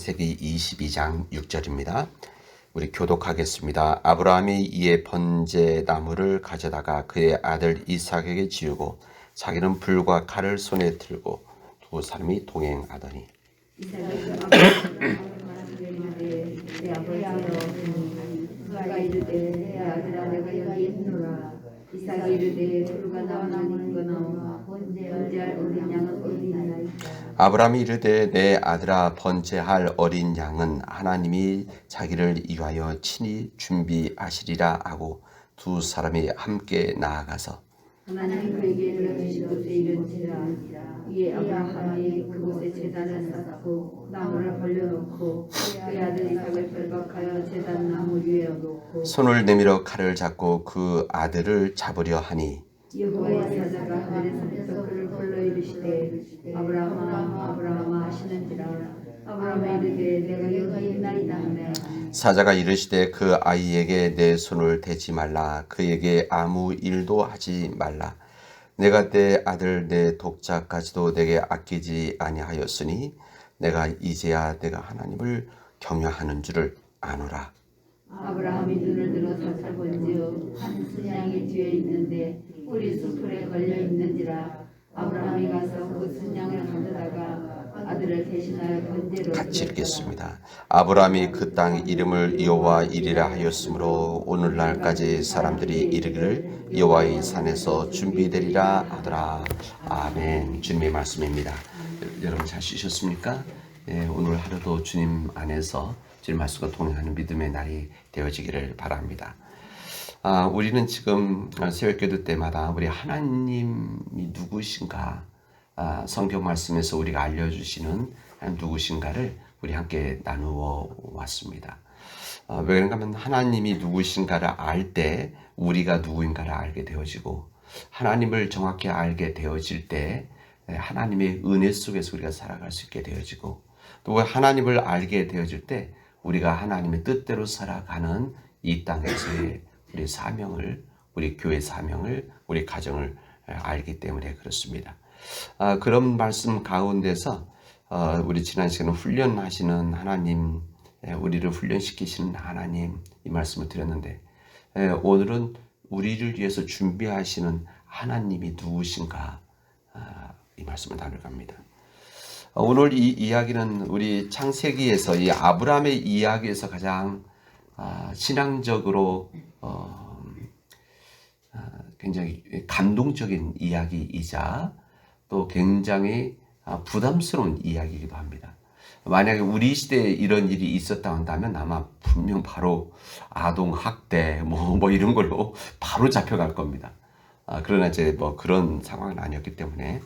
창세기 22장 6절입니다. 우리 교독하겠습니다. 아브라함이 이에 번제나무를 가져다가 그의 아들 이삭에게 지우고 자기는 불과 칼을 손에 들고 두 사람이 동행하더니 이삭이 이르되 불과 나무는 이거나오나 번제할 어린 양은 어디나이까. 아브라함이 이르되 내 아들아 번제할 어린 양은 하나님이 자기를 위하여 친히 준비하시리라 하고 두 사람이 함께 나아가서 하나님이 그에게 들려주시되 이른지라 이에 아브라함이 그곳에 제단을 쌓고 나무를 벌려놓고 그의 아들 이삭을 결박하여 제단 나무 위에 놓고 손을 내밀어 칼을 잡고 그 아들을 잡으려 하니 여호와의 사자가 하늘에서부터 그를 불러 이르시되 아브라함아 아브라함아 하시는지라 아브라함이 이르되 내가 여기 있나이다 하매 사자가 이르시되 그 아이에게 내 손을 대지 말라 그에게 아무 일도 하지 말라 내가 내 아들 내 독자까지도 내게 아끼지 아니하였으니 내가 이제야 내가 하나님을 경외하는 줄을 아노라. 아브라함이 눈을 들어 살펴본지요 한 순양이 뒤에 있는데 뿔이 수풀에 걸려 있는지라 아브라함이 가서 그 순양을 가져다가 아들을 대신하여 번제로 같이 읽겠습니다. 아브라함이 그 땅 이름을 여호와 이리라 하였으므로 오늘날까지 사람들이 이르기를 여호와의 산에서 준비되리라 하더라. 아멘. 주님의 말씀입니다. 여러분 잘 쉬셨습니까? 오늘 하루도 주님 안에서 주님 말씀과 동행하는 믿음의 날이 되어지기를 바랍니다. 우리는 지금 새벽기도 때마다 우리 하나님이 누구신가 성경 말씀에서 우리가 알려주시는 누구신가를 우리 함께 나누어 왔습니다. 왜 그런가 하면 하나님이 누구신가를 알 때 우리가 누구인가를 알게 되어지고 하나님을 정확히 알게 되어질 때 하나님의 은혜 속에서 우리가 살아갈 수 있게 되어지고 또 하나님을 알게 되어질 때 우리가 하나님의 뜻대로 살아가는 이 땅에서의 우리 사명을, 우리 교회 사명을, 우리 가정을 알기 때문에 그렇습니다. 그런 말씀 가운데서 우리 지난 시간에 훈련하시는 하나님, 우리를 훈련시키시는 하나님 이 말씀을 드렸는데 오늘은 우리를 위해서 준비하시는 하나님이 누구신가 이 말씀을 나눌 겁니다. 오늘 이 이야기는 우리 창세기에서 이 아브라함의 이야기에서 가장 신앙적으로 굉장히 감동적인 이야기이자 또 굉장히 부담스러운 이야기이기도 합니다. 만약에 우리 시대에 이런 일이 있었다 한다면 아마 분명 바로 아동학대 뭐 이런 걸로 바로 잡혀갈 겁니다. 그러나 이제 뭐 그런 상황은 아니었기 때문에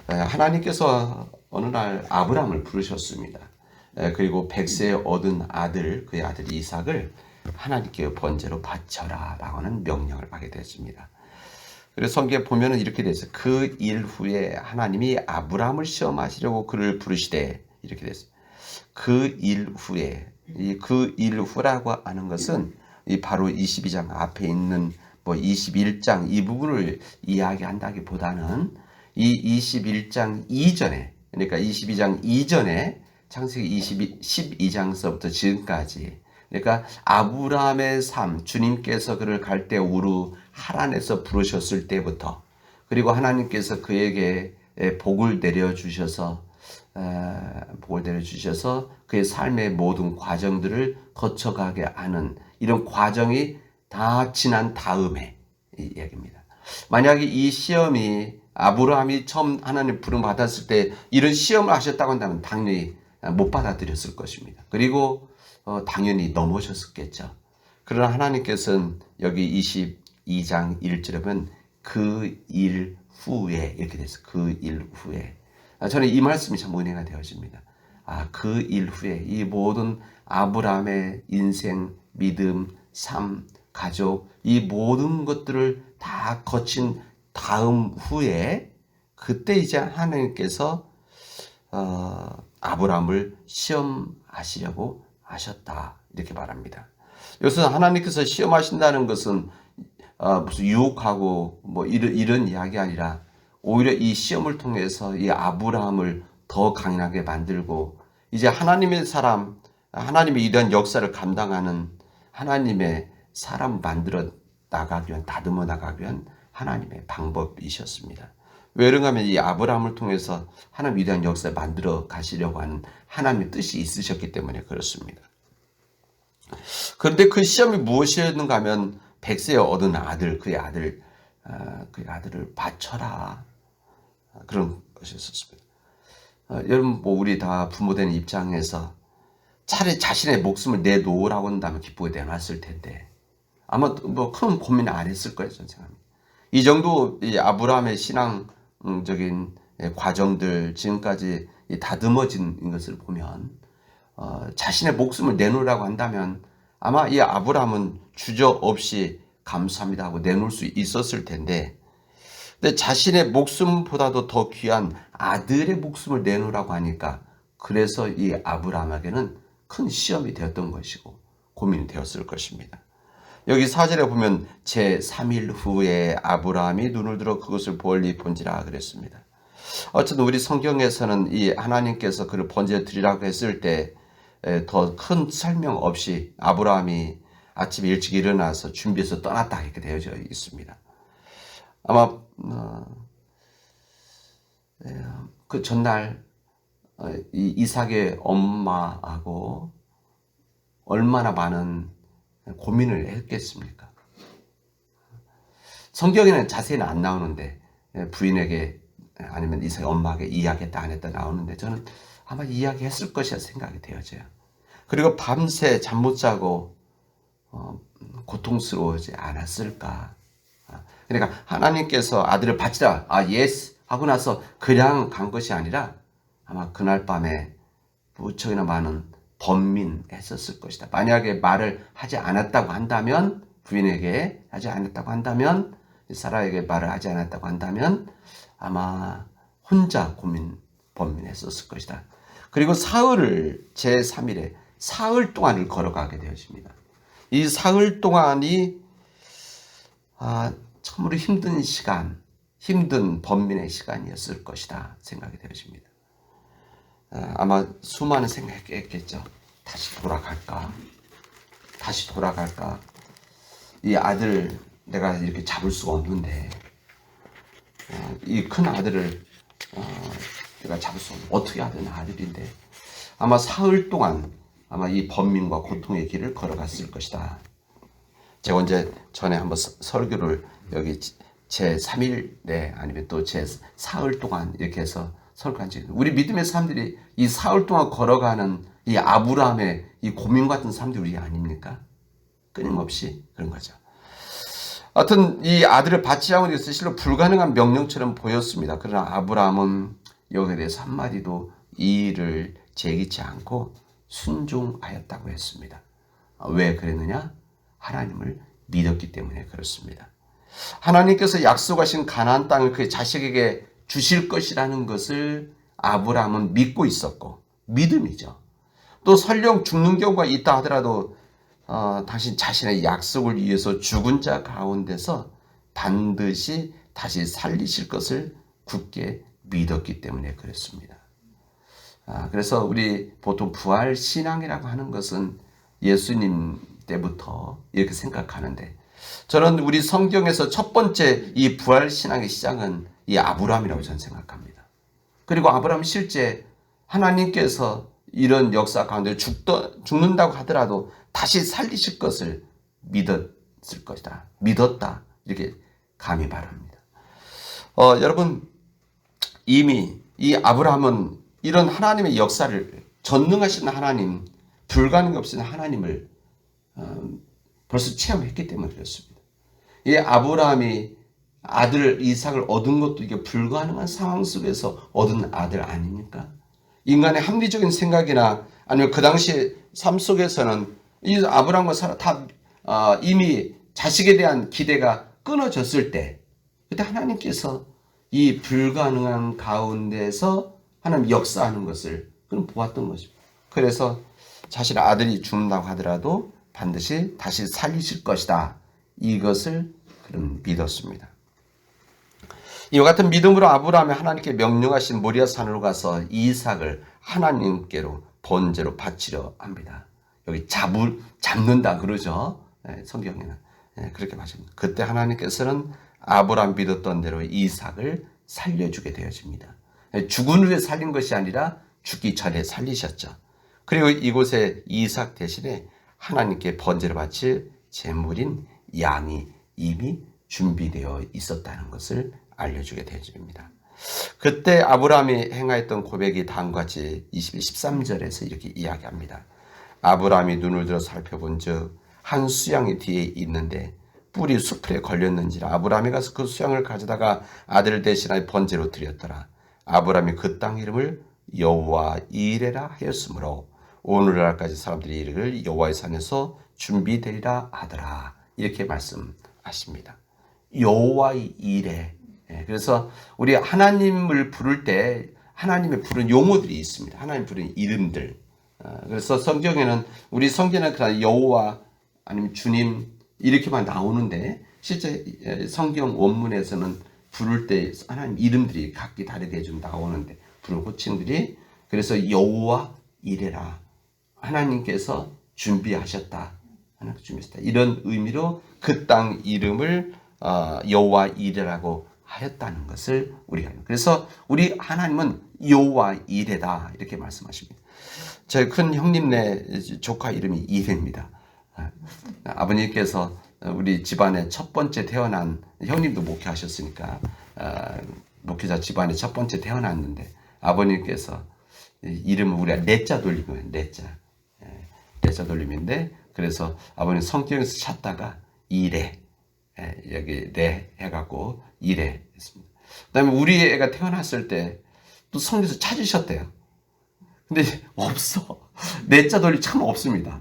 하나님께서 어느 날 아브라함을 부르셨습니다. 그리고 100세에 얻은 아들, 그의 아들 이삭을 하나님께 번제로 바쳐라 라고 하는 명령을 받게 되었습니다. 그래서 성경에 보면은 이렇게 되어 있어요. 그 일 후에 하나님이 아브라함을 시험하시려고 그를 부르시되 이렇게 됐어요. 그 일 후에 그 일 후라고 하는 것은 이 바로 22장 앞에 있는 뭐 21장 이 부분을 이야기한다기보다는 이 21장 이전에 그러니까 22장 이전에 창세기 12장서부터 지금까지 그러니까 아브라함의 삶 주님께서 그를 갈대우르 하란에서 부르셨을 때부터 그리고 하나님께서 그에게 복을 내려주셔서 그의 삶의 모든 과정들을 거쳐가게 하는 이런 과정이 다 지난 다음에 이 이야기입니다. 만약에 이 시험이 아브라함이 처음 하나님 부름 받았을 때 이런 시험을 하셨다고 한다면 당연히 못 받아들였을 것입니다. 그리고 당연히 넘어졌었겠죠. 그러나 하나님께서는 여기 22장 1절에 보면 그 일 후에 이렇게 됐어요. 그 일 후에. 저는 이 말씀이 참 은혜가 되어집니다. 그 일 후에 이 모든 아브라함의 인생, 믿음, 삶, 가족 이 모든 것들을 다 거친 다음 후에 그때 이제 하나님께서 아브라함을 시험하시려고 하셨다 이렇게 말합니다. 여기서 하나님께서 시험하신다는 것은 무슨 유혹하고 뭐 이런 이야기 아니라 오히려 이 시험을 통해서 이 아브라함을 더 강인하게 만들고 이제 하나님의 사람, 하나님의 이러한 역사를 감당하는 하나님의 사람 만들어 나가기 위한, 다듬어 나가기 위한 하나님의 방법이셨습니다. 왜 그런가 하면 이 아브라함을 통해서 하나님 위대한 역사를 만들어 가시려고 하는 하나님의 뜻이 있으셨기 때문에 그렇습니다. 그런데 그 시험이 무엇이었는가 하면 100세에 얻은 아들, 그의 아들을 바쳐라. 그런 것이었습니다. 여러분, 우리 다 부모된 입장에서 차라리 자신의 목숨을 내놓으라고 한다면 기쁘게 내놨을 텐데, 아마 큰 고민 안 했을 거예요, 저는 생각합니다. 이 정도 이 아브라함의 신앙적인 과정들, 지금까지 다듬어진 것을 보면, 자신의 목숨을 내놓으라고 한다면 아마 이 아브라함은 주저없이 감사합니다 하고 내놓을 수 있었을 텐데, 근데 자신의 목숨보다도 더 귀한 아들의 목숨을 내놓으라고 하니까, 그래서 이 아브라함에게는 큰 시험이 되었던 것이고 고민이 되었을 것입니다. 여기 4절에 보면 제3일 후에 아브라함이 눈을 들어 그것을 멀리 본지라 그랬습니다. 어쨌든 우리 성경에서는 이 하나님께서 그를 번제 드리라고 했을 때 더 큰 설명 없이 아브라함이 아침에 일찍 일어나서 준비해서 떠났다 이렇게 되어져 있습니다. 아마 그 전날 이 이삭의 엄마하고 얼마나 많은 고민을 했겠습니까? 성경에는 자세히는 안 나오는데 부인에게 아니면 이삭의 엄마에게 이야기했다 안 했다 나오는데 저는 아마 이야기했을 것이라 생각이 되어져요. 그리고 밤새 잠 못 자고 고통스러워하지 않았을까? 그러니까 하나님께서 아들을 바치라, 예스 하고 나서 그냥 간 것이 아니라 아마 그날 밤에 무척이나 많은 번민했었을 것이다. 만약에 말을 하지 않았다고 한다면, 부인에게 하지 않았다고 한다면, 사라에게 말을 하지 않았다고 한다면 아마 혼자 번민했었을 것이다. 그리고 사흘을 제3일에 사흘 동안을 걸어가게 되어집니다. 이 사흘 동안이 참으로 힘든 시간, 힘든 번민의 시간이었을 것이다 생각이 되어집니다. 아마 수많은 생각했겠죠. 다시 돌아갈까? 이 아들 내가 이렇게 잡을 수가 없는데, 이 큰 아들을 내가 잡을 수 없는, 어떻게 해야 되는 아들인데, 아마 사흘 동안 아마 이 번민과 고통의 길을 걸어갔을 것이다. 제가 언제 전에 한번 설교를 여기 제3일에 아니면 또 제4흘 동안 이렇게 해서 설교한 적이 있습니다. 우리 믿음의 사람들이 이 사흘 동안 걸어가는 이 아브라함의 이 고민 같은 사람들이 아닙니까? 끊임없이 그런 거죠. 하여튼 이 아들을 바치라고 해서 실로 불가능한 명령처럼 보였습니다. 그러나 아브라함은 여기에 대해서 한마디도 이의를 제기치 않고 순종하였다고 했습니다. 왜 그랬느냐? 하나님을 믿었기 때문에 그렇습니다. 하나님께서 약속하신 가나안 땅을 그의 자식에게 주실 것이라는 것을 아브라함은 믿고 있었고, 믿음이죠. 또 설령 죽는 경우가 있다 하더라도 당신 자신의 약속을 위해서 죽은 자 가운데서 반드시 다시 살리실 것을 굳게 믿었기 때문에 그랬습니다. 그래서 우리 보통 부활 신앙이라고 하는 것은 예수님 때부터 이렇게 생각하는데, 저는 우리 성경에서 첫 번째 이 부활 신앙의 시작은 이 아브라함이라고 저는 생각합니다. 그리고 아브라함 실제 하나님께서 이런 역사 가운데 죽는다고 하더라도 다시 살리실 것을 믿었을 것이다. 믿었다. 이렇게 감히 말합니다. 여러분, 이미 이 아브라함은 이런 하나님의 역사를, 전능하신 하나님, 불가능 없인 하나님을 벌써 체험했기 때문에 그렇습니다. 이 아브라함이 아들 이삭을 얻은 것도 이게 불가능한 상황 속에서 얻은 아들 아닙니까? 인간의 합리적인 생각이나 아니면 그 당시 삶 속에서는 이 아브라함과 사라 다 이미 자식에 대한 기대가 끊어졌을 때, 그때 하나님께서 이 불가능한 가운데서 하나님 역사하는 것을 그는 보았던 것입니다. 그래서 자신의 아들이 죽는다고 하더라도 반드시 다시 살리실 것이다. 이것을 그는 믿었습니다. 이와 같은 믿음으로 아브라함이 하나님께 명령하신 모리아 산으로 가서 이삭을 하나님께로 번제로 바치려 합니다. 여기 잡는다 그러죠. 성경에는 그렇게 말합니다. 그때 하나님께서는 아브라함 믿었던 대로 이삭을 살려주게 되어집니다. 죽은 후에 살린 것이 아니라 죽기 전에 살리셨죠. 그리고 이곳에 이삭 대신에 하나님께 번제를 바칠 제물인 양이 이미 준비되어 있었다는 것을 알려주게 되어집니다. 그때 아브라함이 행하였던 고백이 다음과 같이 13절에서 이렇게 이야기합니다. 아브라함이 눈을 들어 살펴본 즉 한 수양이 뒤에 있는데 뿔이 수풀에 걸렸는지라 아브라함이 가서 그 수양을 가져다가 아들을 대신하여 번제로 드렸더라. 아브라함이 그 땅 이름을 여호와 이레라 하였으므로 오늘날까지 사람들이 이르기를 여호와의 산에서 준비되리라 하더라. 이렇게 말씀하십니다. 여호와의 이레. 그래서 우리 하나님을 부를 때 하나님의 부른 용어들이 있습니다. 하나님 부른 이름들. 그래서 성경에는 우리 성경에는 그냥 여호와 아니면 주님 이렇게만 나오는데 실제 성경 원문에서는 부를 때 하나님 이름들이 각기 다르게 좀 나오는데 부른 호칭들이 그래서 여호와 이레라 하나님께서 준비하셨다. 하나님께서 준비하셨다. 이런 의미로 그 땅 이름을 여호와 이레라고 하였다는 것을 우리가 그래서 우리 하나님은 여호와 이레다 이렇게 말씀하십니다. 제 큰 형님네 조카 이름이 이레입니다. 아버님께서 우리 집안에 첫 번째 태어난 형님도 목회하셨으니까 목회자 집안에 첫 번째 태어났는데 아버님께서 이름을 우리가 넷자 돌리면 넷자 돌림인데 그래서 아버님 성경에서 찾다가 이레 여기 네 해갖고 이레 했습니다. 그다음에 우리 애가 태어났을 때 또 성경에서 찾으셨대요. 근데 없어. 넷자 돌림 참 없습니다.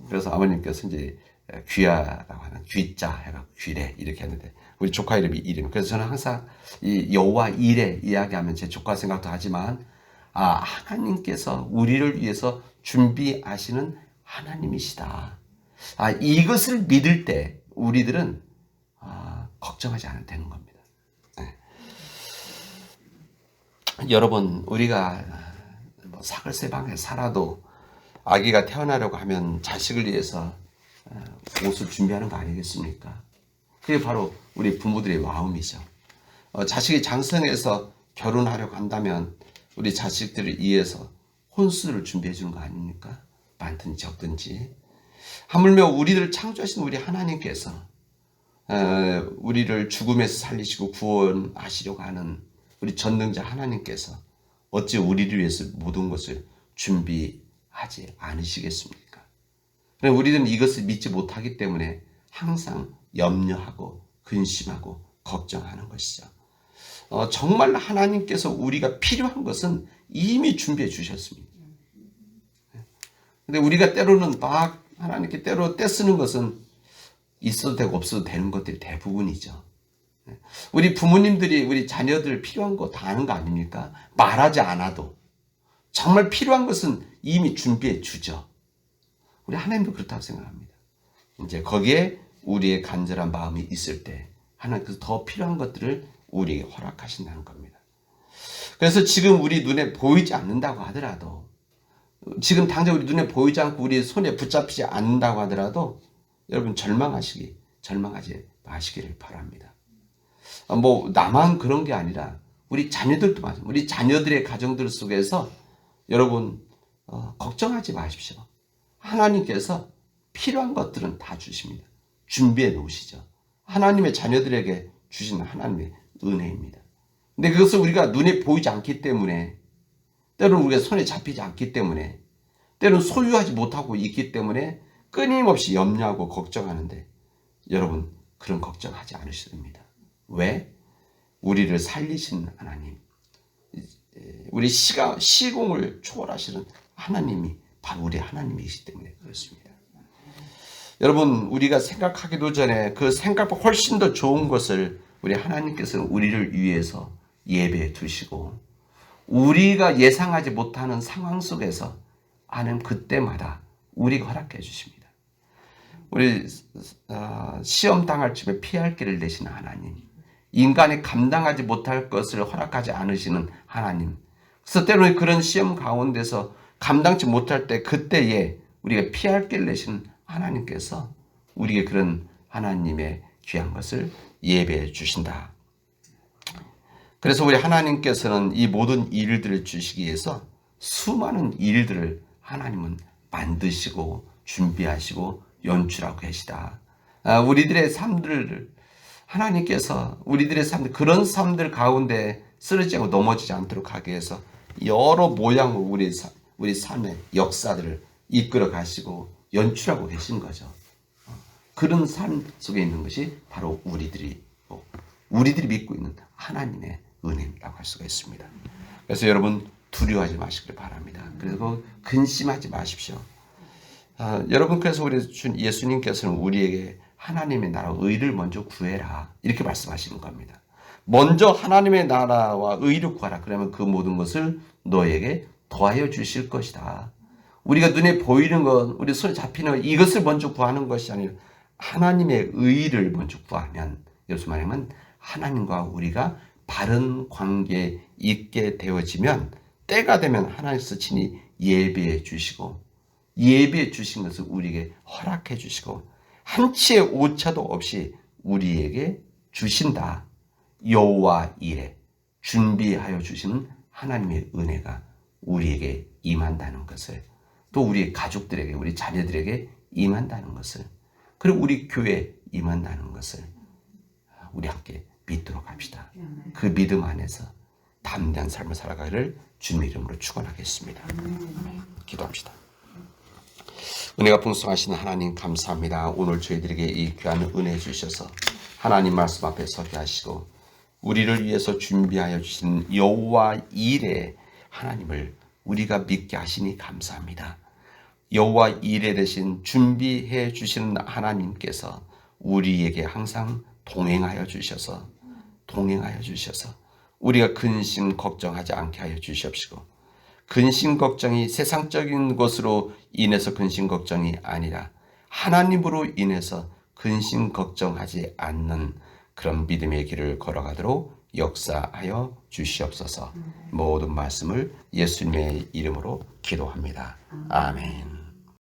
그래서 아버님께서 이제 귀하라고 하는 귀자 해갖고 귀래 이렇게 했는데 우리 조카 이름이 이름. 그래서 저는 항상 이 여호와 이레 이야기하면 제 조카 생각도 하지만 하나님께서 우리를 위해서 준비하시는 하나님이시다. 이것을 믿을 때 우리들은 걱정하지 않아도 되는 겁니다. 네. 여러분 우리가 사글세방에 살아도 아기가 태어나려고 하면 자식을 위해서 옷을 준비하는 거 아니겠습니까? 그게 바로 우리 부모들의 마음이죠. 자식이 장성해서 결혼하려고 한다면 우리 자식들을 위해서 혼수를 준비해 주는 거 아닙니까? 많든지 적든지. 하물며 우리를 창조하신 우리 하나님께서 우리를 죽음에서 살리시고 구원하시려고 하는 우리 전능자 하나님께서 어찌 우리를 위해서 모든 것을 준비하지 않으시겠습니까? 우리는 이것을 믿지 못하기 때문에 항상 염려하고 근심하고 걱정하는 것이죠. 정말 하나님께서 우리가 필요한 것은 이미 준비해 주셨습니다. 근데 우리가 때로는 막 하나님께 때로 떼쓰는 것은 있어도 되고 없어도 되는 것들이 대부분이죠. 우리 부모님들이 우리 자녀들 필요한 거 다 아는 거 아닙니까? 말하지 않아도 정말 필요한 것은 이미 준비해 주죠. 우리 하나님도 그렇다고 생각합니다. 이제 거기에 우리의 간절한 마음이 있을 때 하나님께서 더 필요한 것들을 우리에게 허락하신다는 겁니다. 그래서 지금 우리 눈에 보이지 않는다고 하더라도 지금 당장 우리 눈에 보이지 않고 우리 손에 붙잡히지 않는다고 하더라도 여러분 절망하지 마시기를 바랍니다. 나만 그런 게 아니라 우리 자녀들도 마찬가지입니다. 우리 자녀들의 가정들 속에서 여러분 걱정하지 마십시오. 하나님께서 필요한 것들은 다 주십니다. 준비해 놓으시죠. 하나님의 자녀들에게 주시는 하나님의 은혜입니다. 근데 그것을 우리가 눈에 보이지 않기 때문에 때로는 우리가 손에 잡히지 않기 때문에 때로는 소유하지 못하고 있기 때문에 끊임없이 염려하고 걱정하는데 여러분 그런 걱정하지 않으셔도 됩니다. 왜? 우리를 살리신 하나님, 우리 시공을 초월하시는 하나님이 바로 우리 하나님이시기 때문에 그렇습니다. 여러분 우리가 생각하기도 전에 그 생각보다 훨씬 더 좋은 것을 우리 하나님께서는 우리를 위해서 예배해 두시고 우리가 예상하지 못하는 상황 속에서 하나님 그때마다 우리가 허락해 주십니다. 우리 시험 당할 쯤에 피할 길을 내시는 하나님, 인간이 감당하지 못할 것을 허락하지 않으시는 하나님. 그래서 때로는 그런 시험 가운데서 감당치 못할 때 그때에 우리가 피할 길을 내시는 하나님께서 우리에게 그런 하나님의 귀한 것을 예배해 주신다. 그래서 우리 하나님께서는 이 모든 일들을 주시기 위해서 수많은 일들을 하나님은 만드시고 준비하시고 연출하고 계시다. 우리들의 삶들을 하나님께서 우리들의 삶, 그런 삶들 가운데 쓰러지지 않고 넘어지지 않도록 하기 위해서 여러 모양으로 우리 삶의 역사들을 이끌어 가시고 연출하고 계신 거죠. 그런 삶 속에 있는 것이 바로 우리들이 믿고 있는 하나님의 은혜라고 할 수가 있습니다. 그래서 여러분 두려워하지 마시길 바랍니다. 그리고 근심하지 마십시오. 여러분 그래서 우리 예수님께서는 우리에게 하나님의 나라 의를 먼저 구해라 이렇게 말씀하시는 겁니다. 먼저 하나님의 나라와 의를 구하라. 그러면 그 모든 것을 너에게 더하여 주실 것이다. 우리가 눈에 보이는 것, 우리 손에 잡히는 것, 이것을 먼저 구하는 것이 아니라 하나님의 의를 먼저 구하면, 여기서 말하면 하나님과 우리가 바른 관계에 있게 되어지면 때가 되면 하나님께서 친히 예배해 주시고 예배해 주신 것을 우리에게 허락해 주시고 한치의 오차도 없이 우리에게 주신다. 여호와 이레 준비하여 주시는 하나님의 은혜가 우리에게 임한다는 것을, 또 우리 가족들에게, 우리 자녀들에게 임한다는 것을, 그리고 우리 교회에 임한다는 것을 우리 함께 믿도록 합시다. 그 믿음 안에서 담대한 삶을 살아가기를 주님의 이름으로 축원하겠습니다. 기도합시다. 은혜가 풍성하신 하나님 감사합니다. 오늘 저희들에게 이 귀한 은혜 주셔서 하나님 말씀 앞에 서게 하시고 우리를 위해서 준비하여 주신 여호와 이레 하나님을 우리가 믿게 하시니 감사합니다. 여호와 이레 대신 준비해 주시는 하나님께서 우리에게 항상 동행하여 주셔서 우리가 근심 걱정하지 않게 하여 주시옵시고, 근심 걱정이 세상적인 것으로 인해서 근심 걱정이 아니라 하나님으로 인해서 근심 걱정하지 않는 그런 믿음의 길을 걸어가도록 역사하여 주시옵소서. 모든 말씀을 예수님의 이름으로 기도합니다. 아멘.